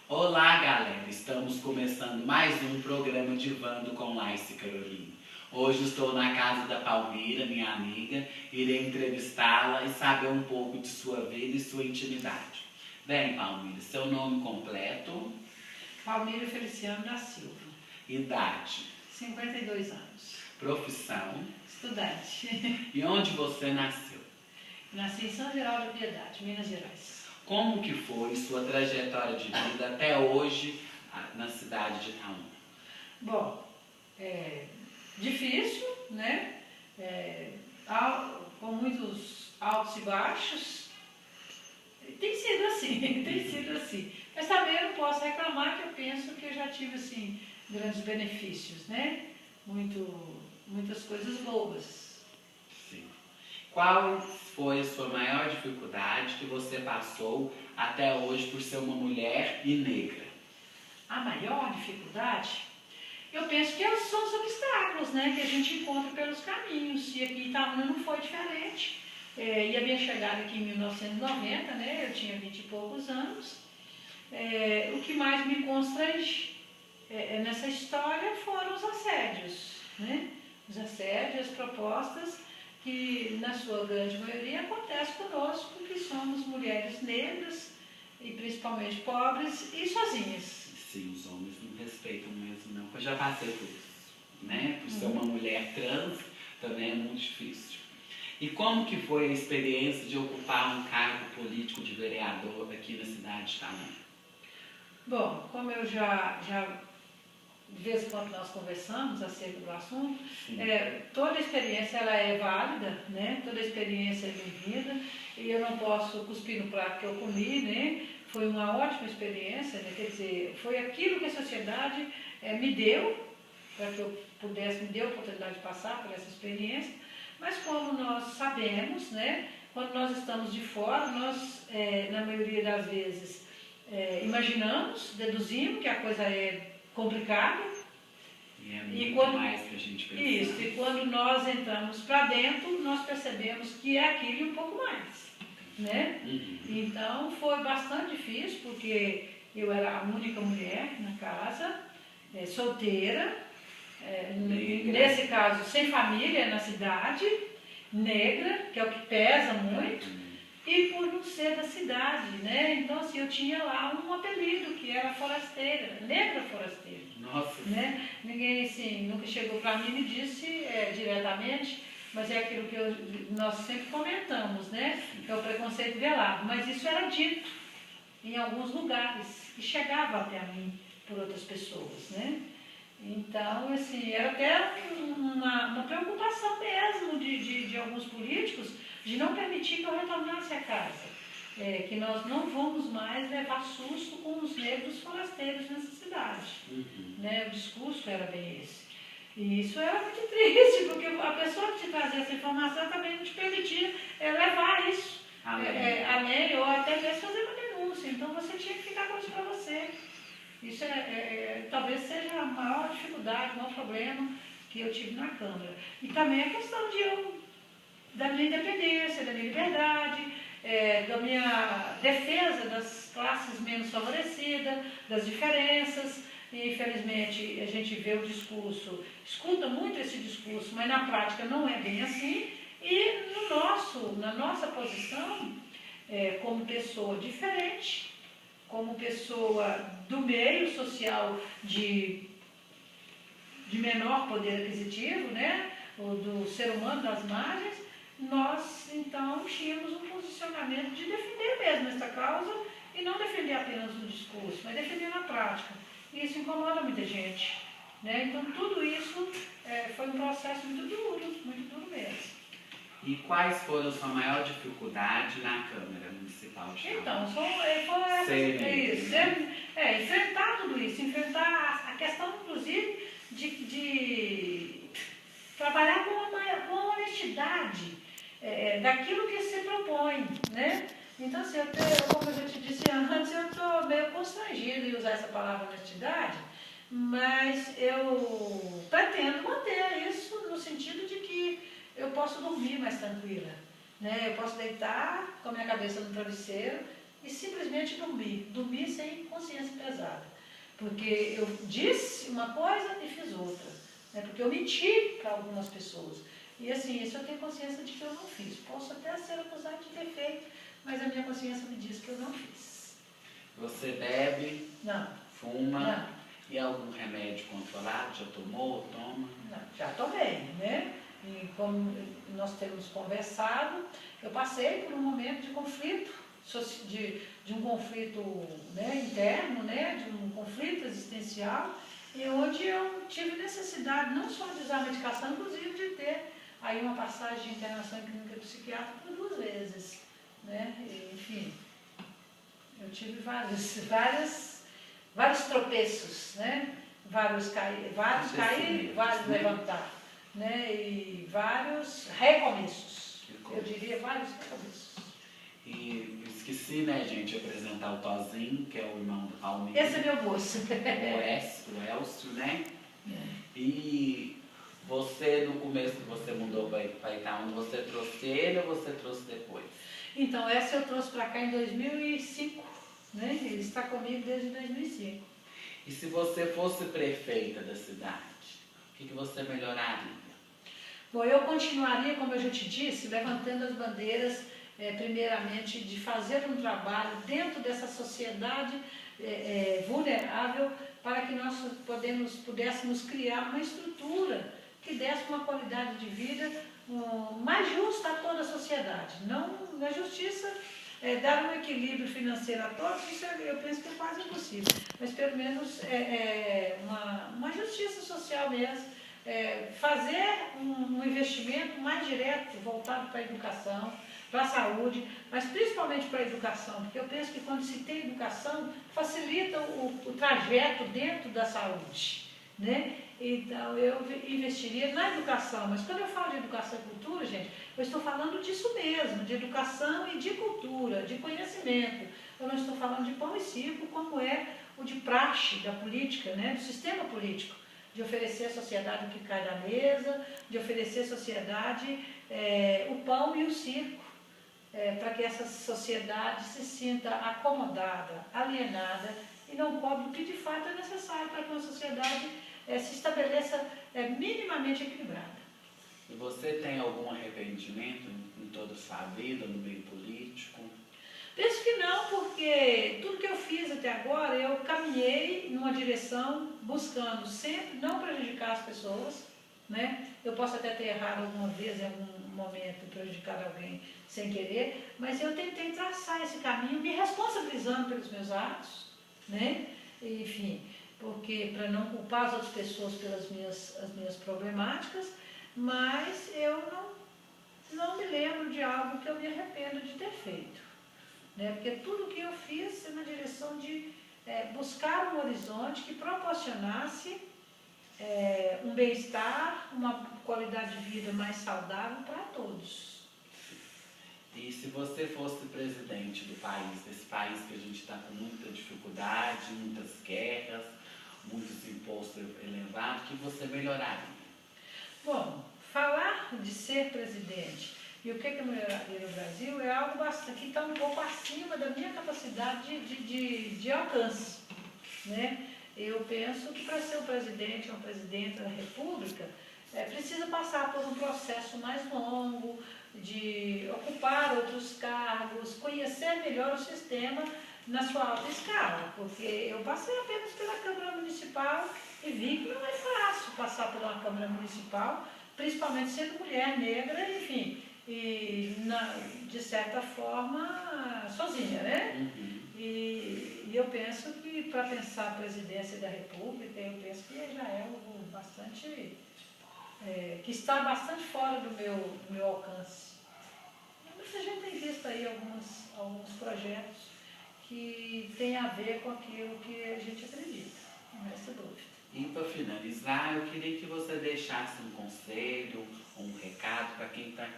Olá, galera! Estamos começando mais um programa Divando com Laice Caroline. Hoje estou na casa da Palmira, minha amiga, irei entrevistá-la e saber um pouco de sua vida e sua intimidade. Bem, Palmira, seu nome completo? Palmira Feliciano da Silva. Idade? 52 anos. Profissão? Estudante. E onde você nasceu? Nasci em São Geraldo da Piedade, Minas Gerais. Como que foi sua trajetória de vida até hoje na cidade de Itaúna? Bom, difícil, né? Com muitos altos e baixos. Tem sido assim, tem sido assim. Mas também eu não posso reclamar, que eu penso que eu já tive, assim, grandes benefícios, né? Muitas coisas boas. Sim. Qual foi a sua maior dificuldade que você passou até hoje por ser uma mulher e negra? A maior dificuldade, eu penso que são os obstáculos, né, que a gente encontra pelos caminhos. E aqui em Itaúna não foi diferente. E a minha chegada aqui em 1990, né, eu tinha 20 e poucos anos. O que mais me constrange nessa história foram os assédios, né? Os assédios, as propostas que, na sua grande maioria, acontece conosco, que somos mulheres negras e principalmente pobres e sozinhas. Sim, os homens não respeitam mesmo, não. Eu já passei por isso, né? Por ser uma mulher trans, também é muito difícil. E como que foi a experiência de ocupar um cargo político de vereador aqui na cidade de Itaúna? Bom, como eu já de vez em quando nós conversamos acerca do assunto, toda experiência ela é válida, né? Toda experiência é bem-vinda, e eu não posso cuspir no prato que eu comi, né? Foi uma ótima experiência, né? Quer dizer, foi aquilo que a sociedade me deu, para que eu pudesse, me deu a oportunidade de passar por essa experiência, mas como nós sabemos, né? Quando nós estamos de fora, nós, na maioria das vezes, imaginamos, deduzimos que a coisa é complicada. E é muito mais que a gente pensa. Isso, e quando nós entramos para dentro, nós percebemos que é aquilo e um pouco mais, né? Então foi bastante difícil, porque eu era a única mulher na casa, solteira, nesse caso sem família na cidade, negra, que é o que pesa muito. E por não ser da cidade, né? Então, assim, eu tinha lá um apelido, que era forasteira, negra forasteira. Nossa! Né? Ninguém, assim, nunca chegou para mim e me disse diretamente, mas é aquilo que nós sempre comentamos, né? Que é o preconceito velado. Mas isso era dito em alguns lugares, e chegava até a mim por outras pessoas, né? Então, assim, era até uma preocupação mesmo de alguns políticos de não permitir que eu retornasse a casa. Que nós não vamos mais levar susto com os negros forasteiros nessa cidade. Né? O discurso era bem esse. E isso era muito triste, porque a pessoa que te trazia essa informação também não te permitia levar isso além, ou até mesmo fazer uma denúncia. Então você tinha que ficar com isso para você. Isso talvez seja a maior dificuldade, o maior problema que eu tive na Câmara. E também a questão da minha independência, da minha liberdade, da minha defesa das classes menos favorecidas, das diferenças. E, infelizmente, a gente vê o discurso, escuta muito esse discurso, mas na prática não é bem assim. E na nossa posição, como pessoa diferente, como pessoa do meio social de menor poder aquisitivo, né? Ou do ser humano das margens, nós, então, tínhamos um posicionamento de defender mesmo essa causa e não defender apenas no discurso, mas defender na prática. E isso incomoda muita gente, né? Então, tudo isso foi um processo muito duro mesmo. E quais foram a sua maior dificuldade na Câmara Municipal de Itaúna? Então, enfrentar tudo isso, enfrentar a questão, inclusive, de trabalhar com a honestidade daquilo que se propõe, né? Então, assim, como eu já te disse antes, eu estou meio constrangida em usar essa palavra honestidade, mas eu pretendo manter isso no sentido de que eu posso dormir mais tranquila, né? Eu posso deitar com a minha cabeça no travesseiro e simplesmente dormir. Dormir sem consciência pesada. Porque eu disse uma coisa e fiz outra. Né? Porque eu menti para algumas pessoas. E assim, isso eu tenho consciência de que eu não fiz. Posso até ser acusada de ter feito, mas a minha consciência me diz que eu não fiz. Você bebe? Não. Fuma? Não. E algum remédio controlado? Já tomou? Toma? Não, já tomei, né? E como nós temos conversado, eu passei por um momento de conflito, de um conflito, né, interno, né, de um conflito existencial, e onde eu tive necessidade não só de usar a medicação, inclusive de ter aí uma passagem de internação em clínica psiquiátrica por 2 vezes, né? E, enfim, eu tive vários tropeços, né? Vários cair, vários levantar, né? E vários recomeços. Eu diria vários recomeços. E esqueci, né, gente, de apresentar o Tozinho, que é o irmão do Palmeiras. Esse é meu moço. O Elcio, né? E você, no começo que você mudou para Itaúna, você trouxe ele ou você trouxe depois? Então, essa eu trouxe para cá em 2005, né? Ele está comigo desde 2005. E se você fosse prefeita da cidade, o que você melhoraria? Bom, eu continuaria, como eu já te disse, levantando as bandeiras, primeiramente, de fazer um trabalho dentro dessa sociedade vulnerável para que nós pudéssemos criar uma estrutura que desse uma qualidade de vida mais justa a toda a sociedade. Não na justiça, dar um equilíbrio financeiro a todos, isso eu penso que é quase impossível, mas pelo menos uma justiça social mesmo, fazer um investimento mais direto, voltado para a educação, para a saúde, mas principalmente para a educação, porque eu penso que quando se tem educação, facilita o trajeto dentro da saúde, né? Então, eu investiria na educação, mas quando eu falo de educação e cultura, gente, eu estou falando disso mesmo, de educação e de cultura, de conhecimento. Eu não estou falando de pão e circo, como é o de praxe da política, né? Do sistema político, de oferecer à sociedade o que cai da mesa, de oferecer à sociedade o pão e o circo, para que essa sociedade se sinta acomodada, alienada e não cobre o que de fato é necessário para que uma sociedade se estabeleça minimamente equilibrada. E você tem algum arrependimento em toda a sua vida, no meio político? Penso que não, porque tudo que eu fiz até agora, eu caminhei numa direção buscando sempre não prejudicar as pessoas, né? Eu posso até ter errado alguma vez, em algum momento, prejudicado alguém sem querer, mas eu tentei traçar esse caminho, me responsabilizando pelos meus atos, né? Enfim, porque para não culpar as outras pessoas pelas minhas problemáticas, mas eu não me lembro de algo que eu me arrependo de ter feito, né? Porque tudo que eu fiz é na direção de buscar um horizonte que proporcionasse um bem-estar, uma qualidade de vida mais saudável para todos. E se você fosse presidente do país, desse país que a gente está com muita dificuldade, muitas guerras, muitos impostos elevados, o que você melhoraria? Bom, falar de ser presidente e o que eu melhoraria no Brasil é algo bastante, que está um pouco acima da minha capacidade de alcance, né? Eu penso que para ser um presidente ou uma presidenta da República, precisa passar por um processo mais longo, de ocupar outros cargos, conhecer melhor o sistema na sua alta escala, porque eu passei apenas pela Câmara Municipal e vi que não é fácil passar por uma Câmara Municipal, principalmente sendo mulher, negra, enfim, e de certa forma sozinha, né? Uhum. E eu penso que para pensar a presidência da República, eu penso que já é algo bastante, que está bastante fora do meu alcance. Mas a gente tem visto aí alguns projetos que têm a ver com aquilo que a gente acredita, não resta dúvida. E para finalizar, eu queria que você deixasse um conselho, um recado para quem está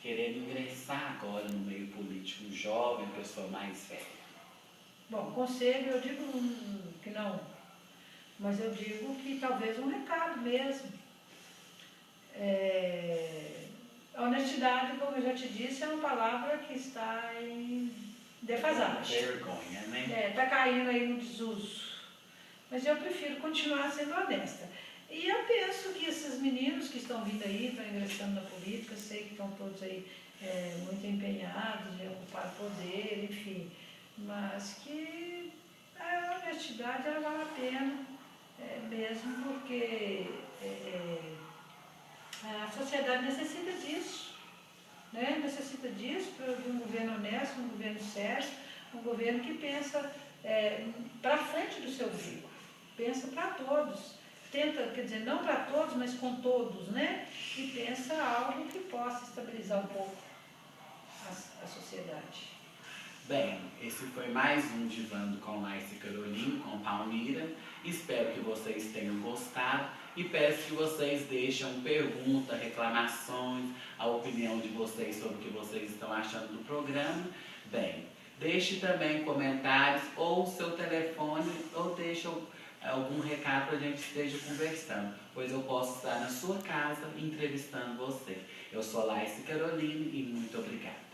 querendo ingressar agora no meio político, um jovem, pessoa mais velha. Bom, conselho eu digo que não, mas eu digo que talvez um recado mesmo. A honestidade, como eu já te disse, é uma palavra que está defasagem. Vergonha, né? Está caindo aí no desuso. Mas eu prefiro continuar sendo honesta. E eu penso que esses meninos que estão vindo aí, estão ingressando na política, sei que estão todos aí muito empenhados em ocupar poder, enfim, mas que a honestidade ela vale a pena, mesmo porque a sociedade necessita disso, né? Necessita disso de um governo honesto, um governo sério, um governo que pensa para frente do seu umbigo, pensa para todos. Tenta, quer dizer, não para todos, mas com todos, né? E pensa algo que possa estabilizar um pouco a sociedade. Bem, esse foi mais um Divando com Laís e Caroline, com Palmira. Espero que vocês tenham gostado e peço que vocês deixem perguntas, reclamações, a opinião de vocês sobre o que vocês estão achando do programa. Bem, deixe também comentários ou seu telefone ou deixe algum recado para a gente esteja conversando, pois eu posso estar na sua casa entrevistando você. Eu sou Laís e Caroline e muito obrigada.